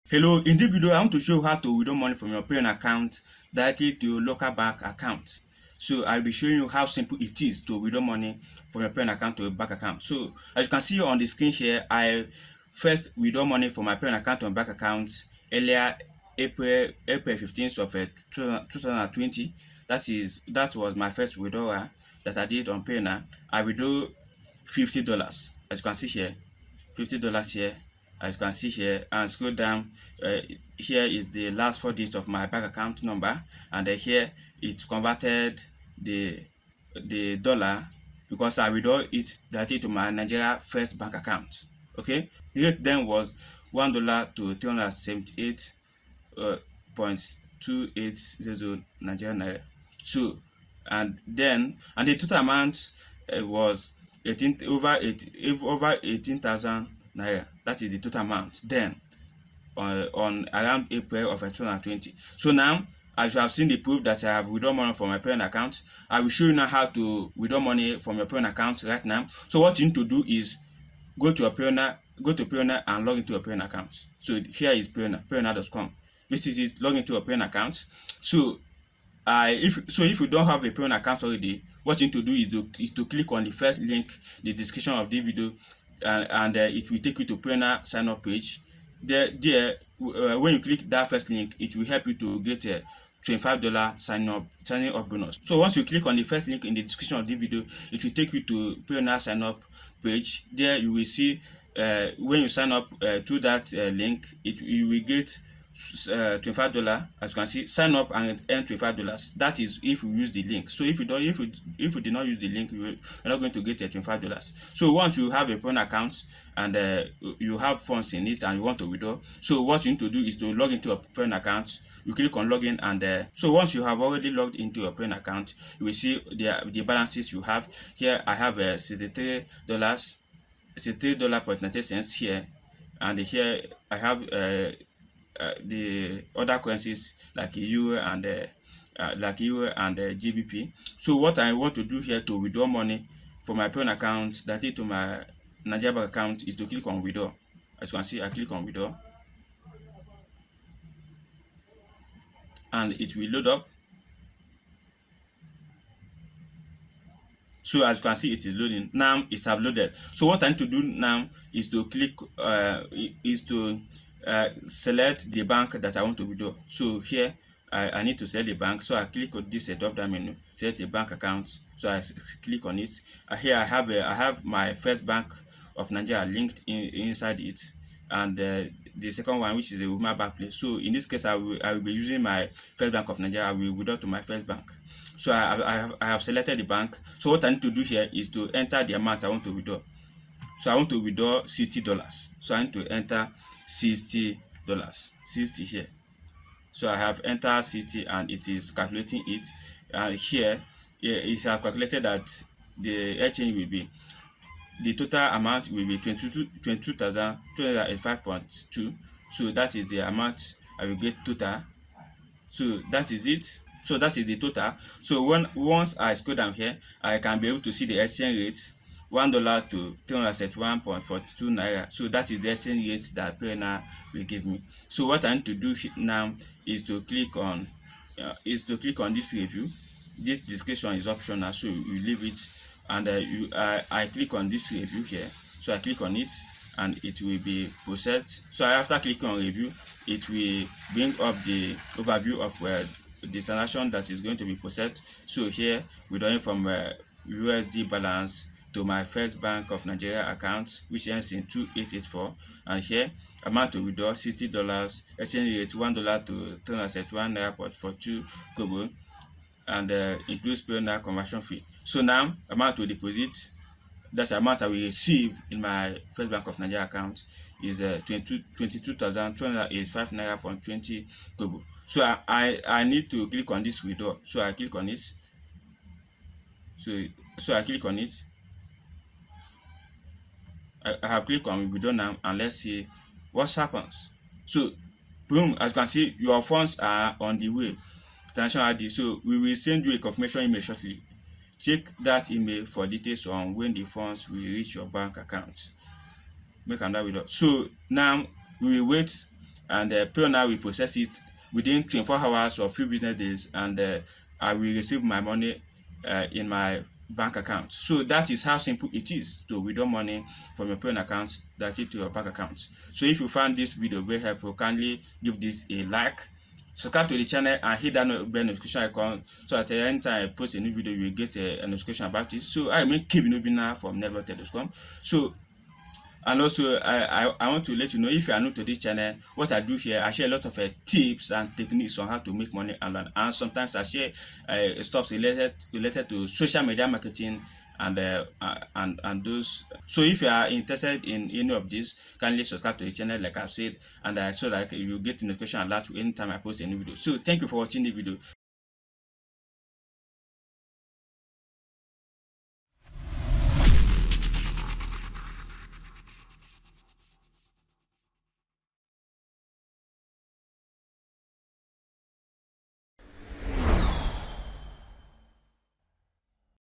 Hello, in this video I want to show you how to withdraw money from your parent account directly to your local bank account. So I'll be showing you how simple it is to withdraw money from your parent account to your bank account. So as you can see on the screen here, I first withdraw money from my parent account to my bank account earlier April 15th of 2020. That was my first withdrawal that I did on Payoneer. I withdrew $50, as you can see here, $50 here. As you can see here, and scroll down, here is the last 4 digits of my bank account number, and here it's converted the dollar because I withdraw it directly to my Nigeria First bank account. Okay, the rate then was $1 to 378.2800 Nigerian naira. So and the total amount was over 18,000 naira. That is the total amount then on around April of 2020. So now, as you have seen the proof that I have withdrawn money from my parent account, I will show you now how to withdraw money from your parent account right now. So what you need to do is go to Payoneer and log into your parent account. So here is Payoneer.com. This is it. Log into your parent account. So if you don't have a parent account already, what you need to do is to click on the first link in the description of the video, and it will take you to Payoneer sign up page. When you click that first link, it will help you to get a $25 signing up bonus. So once you click on the first link in the description of the video, it will take you to Payoneer sign up page. There you will see when you sign up to that link, you will get $25. As you can see, sign up and earn $25. That is if you use the link. So if you did not use the link, you're not going to get $25. So once you have a Payoneer account and you have funds in it and you want to withdraw, so what you need to do is to log into a Payoneer account. You click on login, and so once you have already logged into your Payoneer account, you will see the balances you have. Here I have $63.90 here, and here I have the other currencies like euro and GBP. So what I want to do here to withdraw money from my Payoneer account directly to my Nigeria bank account is to click on withdraw. As you can see, I click on withdraw, and it will load up. So as you can see, it is loading. Now it's uploaded. So what I need to do now is to click select the bank that I want to withdraw. So here I need to select the bank. So I click on this drop down menu, select a bank account. So I click on it. Here I have my First Bank of Nigeria linked inside it, and the second one, which is a Wema Bank. So in this case, I will be using my First Bank of Nigeria. I will withdraw to my First Bank. So I have selected the bank. So what I need to do here is to enter the amount I want to withdraw. So I want to withdraw $60. So I need to enter $60, 60 here. So I have entered 60 and it is calculating it. And here it has calculated that the exchange will be, the total amount will be 22,285.2. So that is the amount I will get total. So that is it. So that is the total. So once I scroll down here, I can be able to see the exchange rate, $1 to 371.42 naira. So that is the exchange rate that Payoneer will give me. So what I need to do now is to click on this review. This description is optional, so you leave it, and I click on this review here. So I click on it, and it will be processed. So after clicking on review, it will bring up the overview of the transaction that is going to be processed. So here we're doing from USD balance to my First Bank of Nigeria account, which ends in 2884, and here amount to withdraw $60, exchange rate $1 to 371 naira.42 kobo, and includes Payoneer conversion fee. So now amount to deposit, that's the amount I will receive in my First Bank of Nigeria account, is 22,285 naira.20 kobo. So I need to click on this withdraw. So I click on it. So I click on it. I have clicked on withdraw now, and let's see what happens. So boom, as you can see, your funds are on the way. Transaction ID. So we will send you a confirmation email shortly. Check that email for details on when the funds will reach your bank account. Make another withdraw. So now we will wait and PayNow will process it within 24 hours or few business days, and I will receive my money in my bank account. So that is how simple it is to withdraw money from your PayNow account directly to your bank account. So if you found this video very helpful, kindly give this a like, subscribe to the channel, and hit that bell notification icon so that anytime I post a new video you will get a notification about it. So I remain Kevin Obinna from NeverTell.com. So, and also I want to let you know, if you are new to this channel, what I do here, I share a lot of tips and techniques on how to make money online, and sometimes I share stuff related to social media marketing and those. So if you are interested in any of this, kindly subscribe to the channel like I've said, and so that you get notification alert anytime I post a new video. So thank you for watching the video.